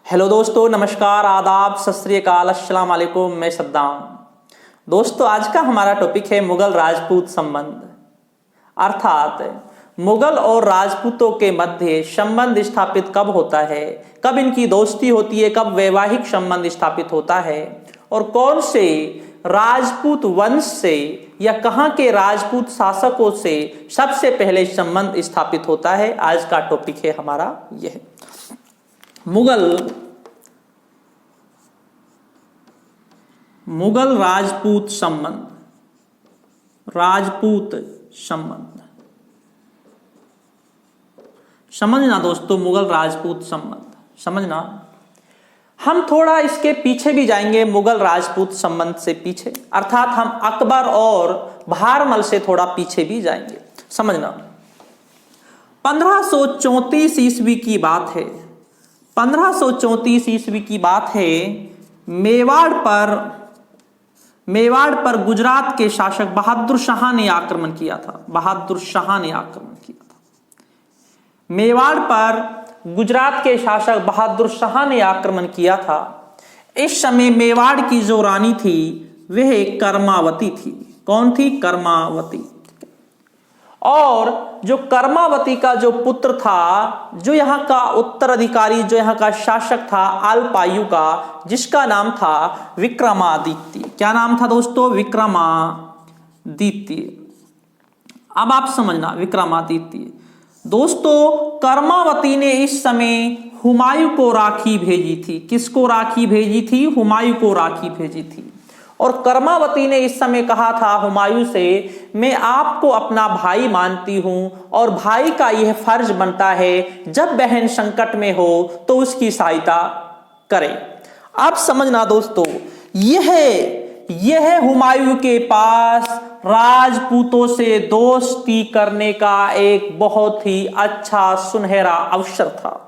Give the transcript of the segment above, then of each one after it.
Hello दोस्तों, नमस्कार, आदाब, सत श्री अकाल, अस्सलाम वालेकुम। मैं सद्दाम। दोस्तों, आज का हमारा टॉपिक है मुगल राजपूत संबंध, अर्थात मुगल और राजपूतों के मध्य संबंध स्थापित कब होता है, कब इनकी दोस्ती होती है, कब वैवाहिक संबंध स्थापित होता है और कौन से राजपूत वंश से या कहां के राजपूत शासकों से सबसे पहले संबंध स्थापित होता है। आज का टॉपिक है हमारा यह मुगल राजपूत संबंध। समझना दोस्तों, मुगल राजपूत संबंध समझना। हम थोड़ा इसके पीछे भी जाएंगे, मुगल राजपूत संबंध से पीछे, अर्थात हम अकबर और भारमल से थोड़ा पीछे भी जाएंगे। समझना, 1534 ईस्वी की बात है। 1534 ईस्वी की बात है। मेवाड़ पर गुजरात के शासक बहादुर शाह ने आक्रमण किया था। मेवाड़ पर गुजरात के शासक बहादुर शाह ने आक्रमण किया था। इस समय मेवाड़ की जो रानी थी वह कर्मावती थी। कौन थी? कर्मावती। और जो कर्मावती का जो पुत्र था, जो यहाँ का उत्तराधिकारी, जो यहाँ का शासक था अल्पायु का, जिसका नाम था विक्रमादित्य। क्या नाम था दोस्तों? विक्रमादित्य। अब आप समझना, विक्रमादित्य। दोस्तों, कर्मावती ने इस समय हुमायूं को राखी भेजी थी। किसको राखी भेजी थी? हुमायूं को राखी भेजी थी। और कर्मावती ने इस समय कहा था हुमायूं से, मैं आपको अपना भाई मानती हूं और भाई का यह फर्ज बनता है जब बहन संकट में हो तो उसकी सहायता करे। आप समझना दोस्तों, यह हुमायूं के पास राजपूतों से दोस्ती करने का एक बहुत ही अच्छा सुनहरा अवसर था।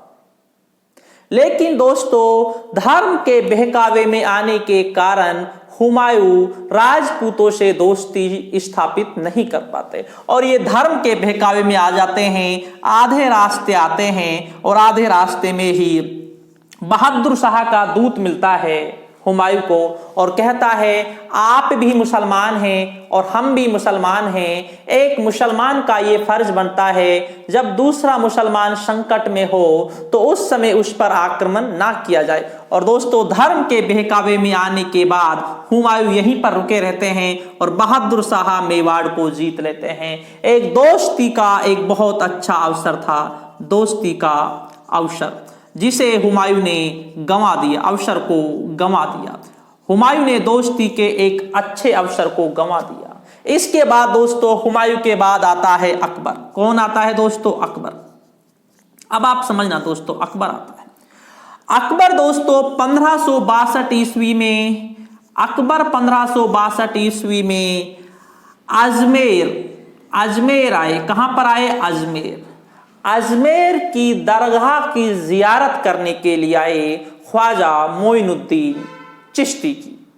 लेकिन दोस्तों, धर्म के बहकावे में आने के कारण हुमायूं राजपूतों से दोस्ती स्थापित नहीं कर पाते और ये धर्म के बहकावे में आ जाते हैं। आधे रास्ते आते हैं और आधे रास्ते में ही बहादुर शाह का दूत मिलता है हुमायूं को और कहता है, आप भी मुसलमान हैं और हम भी मुसलमान हैं। एक मुसलमान का ये फर्ज बनता है जब दूसरा मुसलमान संकट में हो तो उस समय उस पर आक्रमण ना किया जाए। और दोस्तों, धर्म के बहकावे में आने के बाद हुमायूं यहीं पर रुके रहते हैं और बहादुर शाह मेवाड़ को जीत लेते हैं। एक दोस्ती का एक बहुत अच्छा अवसर था, दोस्ती का अवसर, जिसे हुमायूं ने गंवा दिया, अवसर को गंवा दिया। हुमायूं ने दोस्ती के एक अच्छे अवसर को गंवा दिया। इसके बाद दोस्तों, हुमायूं के बाद आता है अकबर। कौन आता है दोस्तों? अकबर। अब आप समझना दोस्तों, अकबर आता है। अकबर दोस्तों 1562 ईस्वी में, अकबर 1562 ईस्वी में अजमेर आए। कहां पर आए? अजमेर की दरगाह की जियारत करने के लिए आए ख्वाजा मोइनुद्दीन चिश्ती की।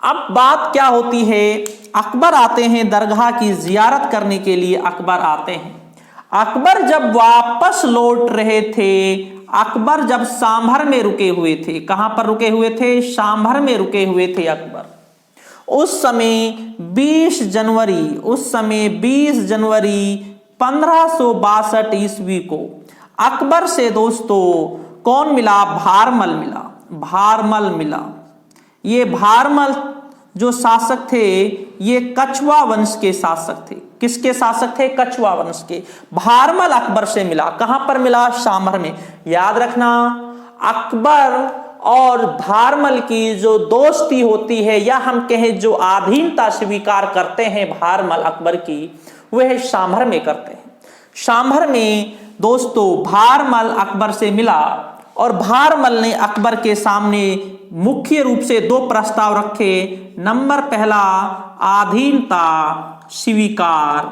अब बात क्या होती है? अकबर आते हैं दरगाह की जियारत करने के लिए। अकबर आते हैं। अकबर जब वापस लौट रहे थे, अकबर जब सांभर में रुके हुए थे। कहां पर रुके हुए थे? सांभर में रुके हुए थे अकबर। उस समय 20 जनवरी 1562 ईस्वी को अकबर से दोस्तों कौन मिला? भारमल मिला। ये भारमल जो शासक थे, ये कछुआ वंश के शासक थे। किसके शासक थे? कछुआ वंश के। भारमल अकबर से मिला। कहां पर मिला? सांभर में। याद रखना, अकबर और भारमल की जो दोस्ती होती है, या हम कहें जो अधीनता स्वीकार करते हैं भारमल अकबर की, वह सांभर में करते हैं। सांभर में दोस्तों भारमल अकबर से मिला और भारमल ने अकबर के सामने मुख्य रूप से 2 प्रस्ताव रखे। नंबर पहला, अधीनता स्वीकार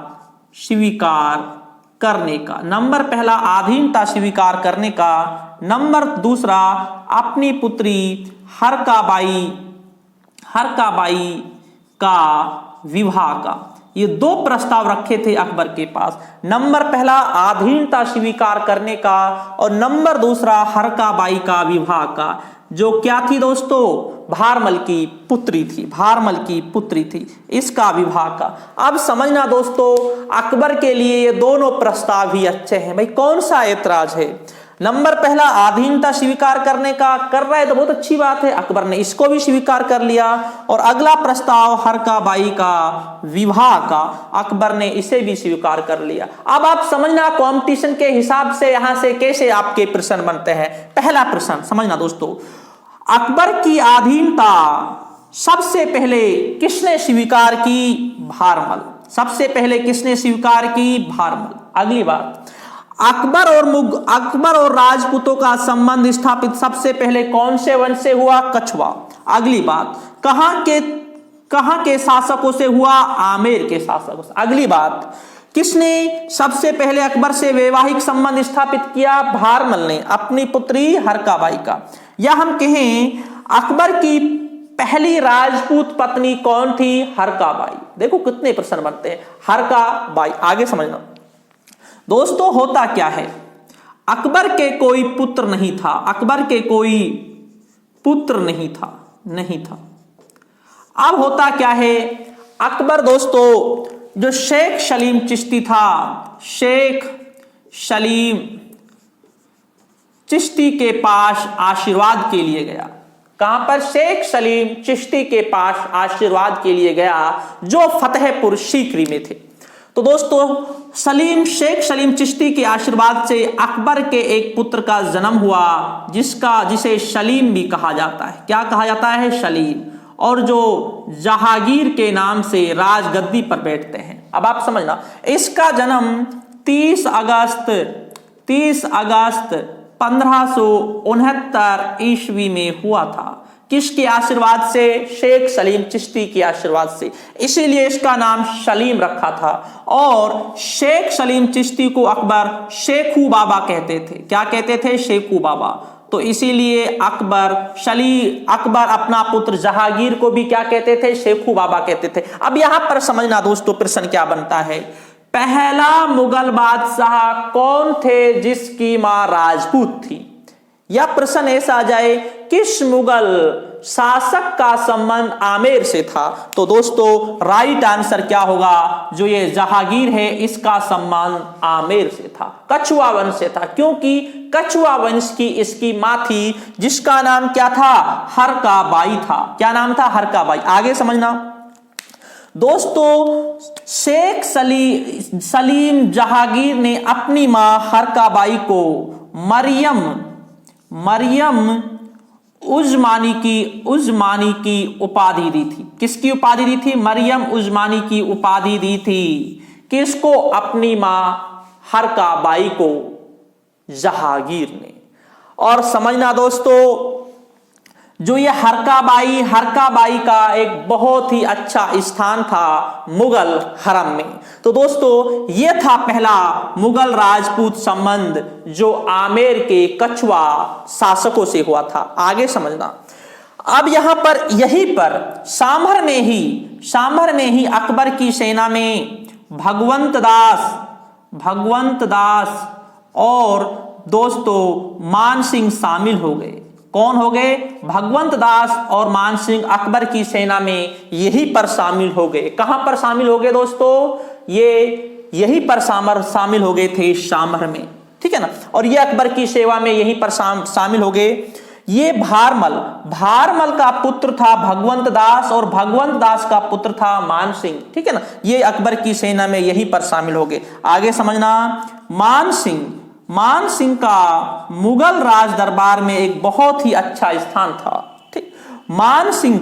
करने का। नंबर दूसरा, अपनी पुत्री हरकाबाई का विवाह का। ये दो प्रस्ताव रखे थे अकबर के पास। नंबर पहला अधीनता स्वीकार करने का और नंबर दूसरा हरकाबाई का विवाह का, जो क्या थी दोस्तों, भारमल की पुत्री थी, भारमल की पुत्री थी, इसका विवाह का। अब समझना दोस्तों, अकबर के लिए ये दोनों प्रस्ताव ही अच्छे हैं। भाई कौन सा ऐतराज है? नंबर पहला अधीनता स्वीकार करने का कर रहा है तो बहुत अच्छी बात है, अकबर ने इसको भी स्वीकार कर लिया। और अगला प्रस्ताव हरकाबाई का विवाह का, अकबर ने इसे भी स्वीकार कर लिया। अब आप समझना कंपटीशन के हिसाब से यहां से कैसे आपके प्रश्न बनते हैं। पहला प्रश्न समझना दोस्तों, अकबर की अधीनता सबसे पहले किसने स्वीकार की? भारमल। सबसे पहले किसने स्वीकार की? भारमल। अगली बात, अकबर और राजपूतों का संबंध स्थापित सबसे पहले कौन से वंश से हुआ? कछवा। अगली बात, कहां के शासकों से हुआ? आमेर के शासकों से। अगली बात, किसने सबसे पहले अकबर से वैवाहिक संबंध स्थापित किया? भारमल ने, अपनी पुत्री हरकाबाई का। या हम कहें अकबर की पहली राजपूत पत्नी कौन थी? हरकाबाई। देखो कितने प्रश्न बनते हैं, हरकाबाई। आगे समझना दोस्तों, होता क्या है, अकबर के कोई पुत्र नहीं था, अकबर के कोई पुत्र नहीं था। अब होता क्या है, अकबर दोस्तों जो शेख सलीम चिश्ती था, शेख सलीम चिश्ती के पास आशीर्वाद के लिए गया। कहां पर? शेख सलीम चिश्ती के पास आशीर्वाद के लिए गया, जो फतेहपुर सीकरी में थे। तो दोस्तों शेख सलीम चिश्ती के आशीर्वाद से अकबर के एक पुत्र का जन्म हुआ, जिसे सलीम भी कहा जाता है। क्या कहा जाता है? सलीम। और जो जहांगीर के नाम से राजगद्दी पर बैठते हैं। अब आप समझना, इसका जन्म 30 अगस्त 1569 ईस्वी में हुआ था। किसके आशीर्वाद से? शेख सलीम चिश्ती के आशीर्वाद से, इसीलिए इसका नाम सलीम रखा था। और शेख सलीम चिश्ती को अकबर शेखू बाबा कहते थे। क्या कहते थे? शेखू बाबा। तो इसीलिए अकबर अपना पुत्र जहांगीर को भी क्या कहते थे? शेखू बाबा कहते थे। अब यहां पर समझना दोस्तों, प्रश्न क्या बनता है, पहला मुगल बादशाह कौन थे जिसकी मां राजपूत थी? या प्रश्न ऐसा आ जाए, किस मुगल शासक का संबंध आमेर से था? तो दोस्तों राइट आंसर क्या होगा, जो ये जहांगीर है इसका संबंध आमेर से था, कछुआ वंश से था। क्योंकि कछुआ वंश की इसकी मां थी, जिसका नाम क्या था? हरकाबाई था। क्या नाम था? हरकाबाई। आगे समझना दोस्तों, शेख सलीम जहांगीर ने अपनी मां हरकाबाई को मरियम उज़मानी की उपाधि दी थी। किसकी उपाधि दी थी? मरियम उज़मानी की उपाधि दी थी। किसको? अपनी मां हरकाबाई को जहांगीर ने। और समझना दोस्तों, जो ये हरकाबाई का एक बहुत ही अच्छा स्थान था मुगल हरम में। तो दोस्तों ये था पहला मुगल राजपूत संबंध, जो आमेर के कछुआ शासकों से हुआ था। आगे समझना, अब यहां पर यहीं पर सांभर में ही अकबर की सेना में भगवंत दास और दोस्तों मान सिंह शामिल हो गए। कौन हो गए? भगवंत दास और मान सिंह अकबर की सेना में यहीं पर शामिल हो गए। कहां पर शामिल हो गए दोस्तों? ये यहीं पर शामिल हो गए थे, सांभर में। ठीक है ना। और ये अकबर की सेवा में यहीं पर शामिल हो गए। ये भारमल का पुत्र था भगवंत दास और भगवंत दास का पुत्र था मान सिंह। ठीक है ना। ये अकबर की सेना में यहीं पर शामिल हो गए। आगे समझना, मान सिंह का मुगल राज दरबार में एक बहुत ही अच्छा स्थान था। ठीक, मान सिंह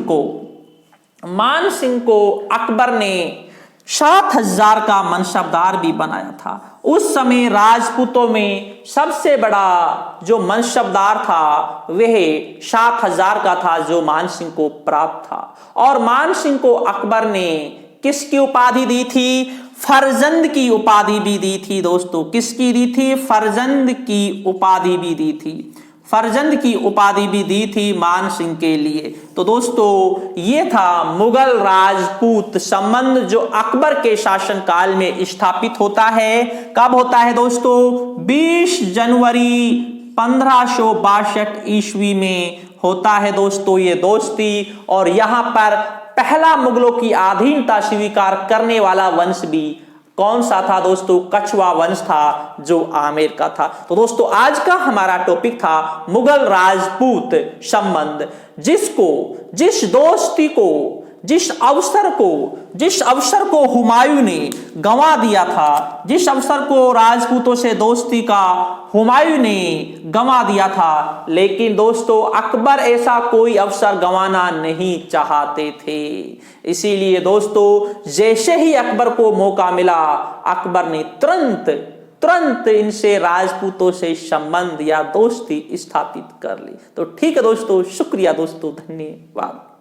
को अकबर ने 7,000 का मनसबदार भी बनाया था। उस समय राजपूतों में सबसे बड़ा जो मनसबदार था वह 7,000 का था, जो मान सिंह को प्राप्त था। और मान सिंह को अकबर ने किसकी उपाधि दी थी? फरजंद की उपाधि भी दी थी दोस्तों। किसकी दी थी? फरजंद की उपाधि भी दी थी। फर्जंद की उपाधि भी दी थी मान सिंह के लिए। तो दोस्तों ये था मुगल राजपूत संबंध जो अकबर के शासनकाल में स्थापित होता है। कब होता है दोस्तों? 20 जनवरी 1562 ईस्वी में होता है दोस्तों ये दोस्ती। और यहां पर पहला मुगलों की अधीनता स्वीकार करने वाला वंश भी कौन सा था दोस्तों? कछवा वंश था जो आमेर का था। तो दोस्तों आज का हमारा टॉपिक था मुगल राजपूत संबंध, जिस दोस्ती को, जिस अवसर को हुमायूं ने गंवा दिया था, जिस अवसर को राजपूतों से दोस्ती का हुमायूं ने गंवा दिया था, लेकिन दोस्तों अकबर ऐसा कोई अवसर गंवाना नहीं चाहते थे। इसीलिए दोस्तों जैसे ही अकबर को मौका मिला, अकबर ने तुरंत इनसे, राजपूतों से संबंध या दोस्ती स्थापित कर ली। तो ठीक है दोस्तों, शुक्रिया दोस्तों, धन्यवाद।